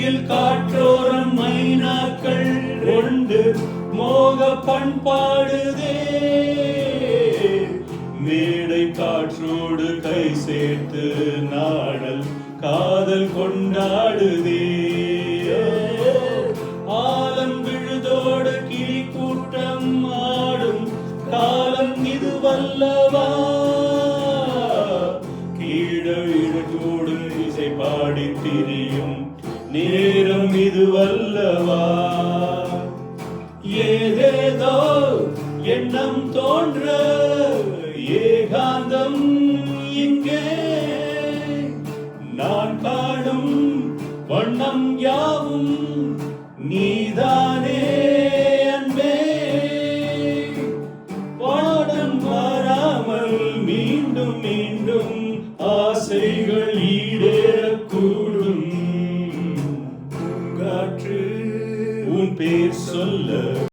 மூங்கில் காற்றோரம் மைனாக்கள் கொண்டு மோக பண்பாடுதே. மேடை காற்றோடு கை சேர்த்து நாடல் காதல் கொண்டாடுதே. ஆலம் விழுதோடு கிளி கூட்டம் ஆடும் காலம் இது வல்லவா. கீழோடு இசை பாடி திரியும் நேரம் இது வல்லவா. ஏதேதோ எண்ணம் தோன்ற ஏகாந்தம் இங்கே. நான் காணும் வண்ணம் யாவும் நீதானே அன்பே. பாடம் மாறாமல் மீண்டும் மீண்டும் ஆசைகள் ஈடேறக்கூடும். பூங்காற்று உன் பேர் சொல்ல